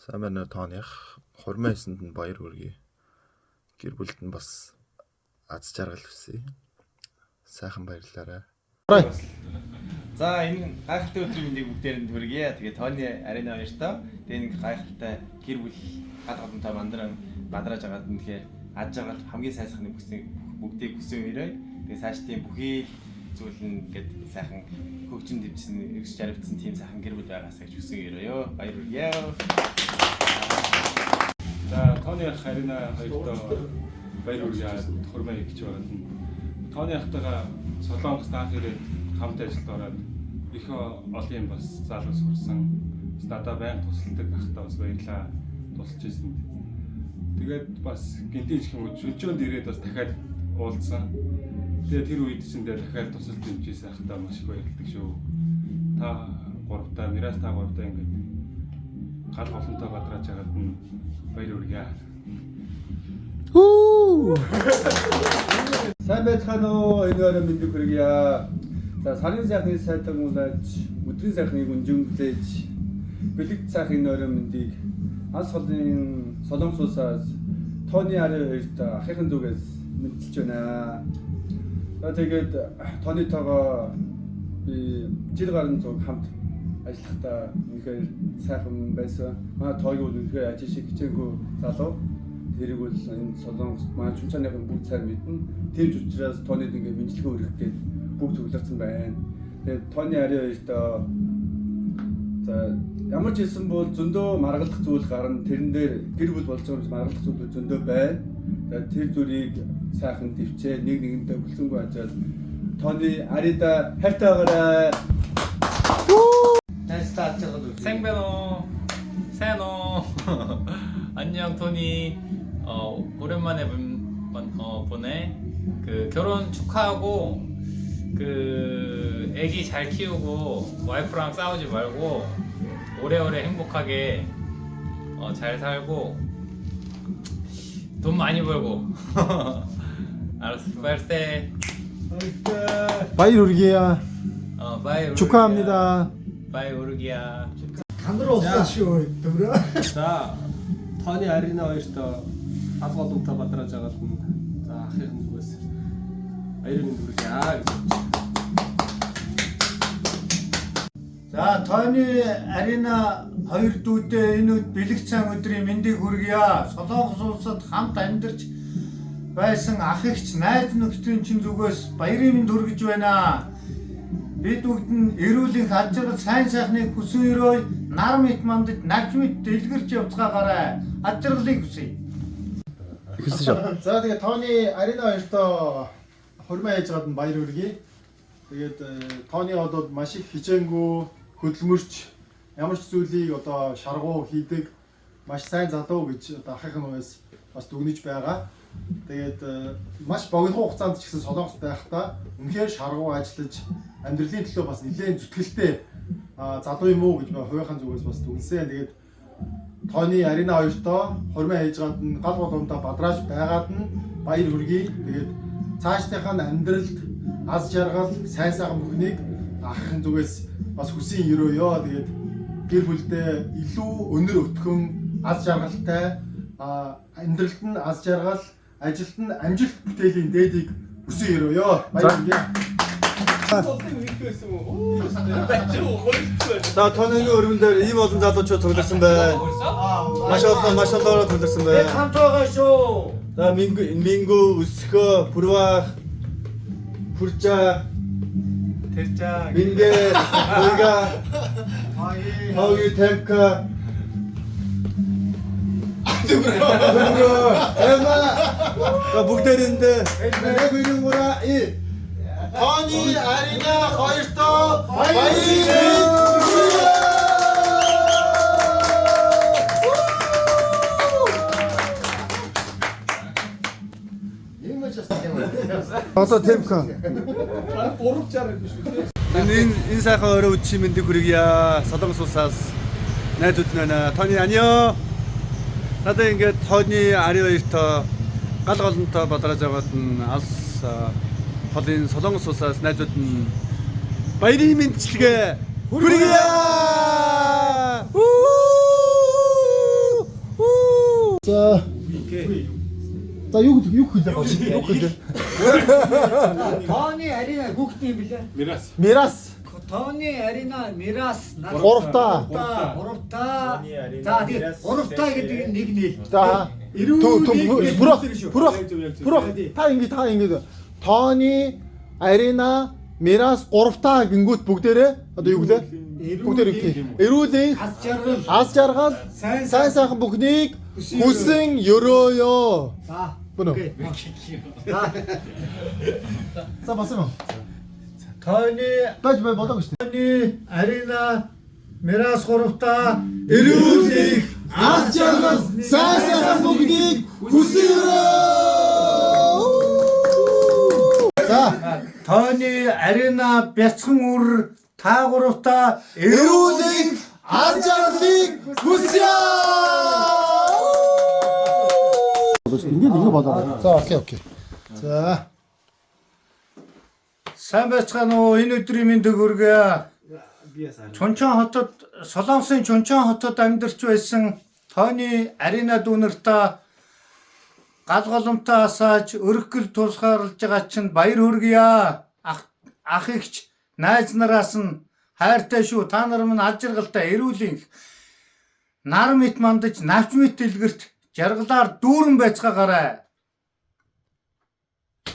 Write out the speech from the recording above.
Сайн байна уу тооных. Хурмын эсэнд нь баяр хүргэе. Гэр бүлд нь бас аз жаргал хүсье. Сайхан баярлалаа. За энэ гайхалтай өдрийн мэндийг бүгдээрэнд хүргье. Тэгээ тооны арена баяртай. Тэгээ нэг гайхалтай гэр бүл гад гадантай мандран бадрааж агаад нь тэгэхээр аз жаргал хамгийн сайнсхны бүгдийг хүсэн өрөө. Тэгээ цаашдын бүхий зүйл нь ингээд сайхан хөгжин дэвжсэн эргэж жаргагдсан тийм сайхан гэр бүл байгаасаа гэж хүсэн өрөөё. Баяр хүргье. За тооны арена хоёртоо баяр хүргье. Хурмын гэж байгаа нь тооны ахтайгаа Солонгост анх ирээд хамт ажилд ороод их олон бас залуус сурсан. Надад байнга тусалдаг ахтаа бас баярлаа. Тусалж ирсэн. Тэгээд бас гинтийн ч юм уу шүлжөөнд ирээд бас дахиад уулзсан. Тэгээд тэр үед чинь дахиад тусалж дэмжижсэн ахтаа маш их баярлдаг шүү. Та гуравтаа Мирас та гуравтаа ингээд гал голонтой бадрааж агаад нь баяр хүргье. Сайн байцгаана уу? Энэ өрөө мэндийг хүргье. За сарын сайхны сайдан уулаач, өдрийн сайхныг үнжинглээж, бэлэг сайхны өрөө мэндийг алс холын Солонгос улсаас тооны арай хоёрт ахыхын зүгээс мэдчилж байна. За тэгээд тоонытойгоо би жил гарын зүг хамт ажиллахдаа үнэхээр сайхан байсан. Манай тооёг бол үнэхээр ажил шиг хичээгүй залуу. Тэрийг бол энэ Солонгост маань чүнчааныхын бүгд сайн мэднэ. Тийм ч учраас тоонд ингээ мэдлэгээ өргөх гээд бүгд төвлөрсөн байна. Тэгээд тооны ари хоёртоо за ямар ч хэлсэн бол зөндөө маргалдах зүйл гарна. Тэрэн дээр гэр бүл болж байгаа юм маргалдах зүйл зөндөө байна. Тэгээд тэр зүйлийг сайхан дэвчээ нэг нэгэндээ бүлцэнгүй ажаад тооны арида хайртай байгаарай. Найстаа ажиглал үү. 생배노 세노 안녕 토니 오랜만에 보네. 그 결혼 축하하고 그 애기 잘 키우고 와이프랑 싸우지 말고 오래오래 행복하게 잘 살고 돈 많이 벌고 알았어. 빨세. 바이 우르기야. 바이 축하합니다. 바이 우르기야. 감으로 없으시오. За тооны арена хоёртоо аль голомтой бадрааж агаад нь за ахыхын зүгээс баяр мэнд хүргье. За тооны арена хоёр дүүдээ энэ бэлэг цаг өдрийн мэндийг хүргье. Солонгос улсад хамт амьдарч байсан ах эгч найз нөхдийн чин зүгээс баярын мэнд хүргэж байна. Бид бүгд нь эрүүлийн хажиргал сайн сайхныг хүсэн өрөө нар мэт мандад навч мэт дэлгэрч явцгаагаарай. Хажиргалыг хүсье. За тэгээ тооны арена хоёртоо хурмын ээжгаад нь баяр хүргэе. Тэгээд тооны бол маш их хичээнгүй хөдөлмөрч ямар ч зүйлийг одоо шаргуу хийдэг маш сайн залуу гэж одоо ахыхын үеэс бас дүгнэж байгаа. Тэгээд маш богино хугацаанд ч гэсэн Солонгост байхдаа үнэхээр шаргуу ажиллаж амьдралын төлөө бас нэлээд зүтгэлтэй залуу юм уу гэж хувийнхаа зүгээс бас дүгнсэн. Тэгээд тооны арена хоёртоо хурмын ээжгаад нь гал голомтой бадрааж байгаад нь баяр хүргэе. Тэгээд цаашдынхаа амьдралд аз жаргал сайн сайхан бүхнийг ахын зүгээс бас хүсье өрөөё. Тэгээд гэр бүлдээ илүү өнөр өтгөн аз жаргалтай амьдралд нь аз жаргал, ажилд нь амжилт бүтээлийн дээдийг хүсье өрөөё. Баяр хүргэе. За тооны өргөн дээр ийм олон залуучууд тоглосон байна. Маш олон тоглосон байна. Хамт байгаа шүү. За Мингу, Өсгөө, Бүрвах, Хүрча, 됐자. Мингэ, Хойга, Хойги Темка. Эма. За бүгдээрэндээ нэг үргүүра тооны арена хоёртоо баяр. Одоо Темка. Энэ сайхан өрөө үдшийн мэндийг хүргье. Солонгос улсаас найзууд байна. Тооны аньё. Надад ингээд тооны ари хоёртоо гал голонтой бадрааж аваад нь алс холын Солонгос улсаас найзууд нь баярын мэндчилгээ хүргье. За юу хэлээ бооч. Юу хэлээ. Тооны арена хүүхдийн билээ. Мирас. Тооны арена Мирас. Гуравтаа. Гуравтаа. За тэгээд гуравтаа гэдэг нь нэг нэл. За. Пүрөх. Та ингэ. Тооны арена Мирас гуравтаа гингүүт бүгдээрээ одоо юу гэлээ? Бүгдээр юу? Эрүүлийн аз жаргал сайн бүхнийг хүсэн ёрөөё. За. Бүнө. За басна. Тооны Бач болоо гэж. Тооны арена Мирас гуравтаа Эрүүлийн аз жаргал сайн бүхнийг хүсэн ёрөөё. За. Тооны арена бяцхан үр та гуравтаа Эрүүлийн аз жаргалыг хүсье. Ингэ болоо. За окей. За. сайн байцгаана уу? Энэ өдрийн мэндийг хүргэе. Чунчан хотод Солонгосын Чунчан хотод амьдарч байсан Тооны арена дүүнэртээ гал голомтой асааж өргөл тусгаарлаж байгаа чинь баяр хүргэе. Ах ихч найз нараас нь хайртай шүү. Та нар минь аз жаргалтай эрүүлийн нар мэт мандаж навч мэт дэлгэрт жаргалаар дүүрэн байцгаагаарай.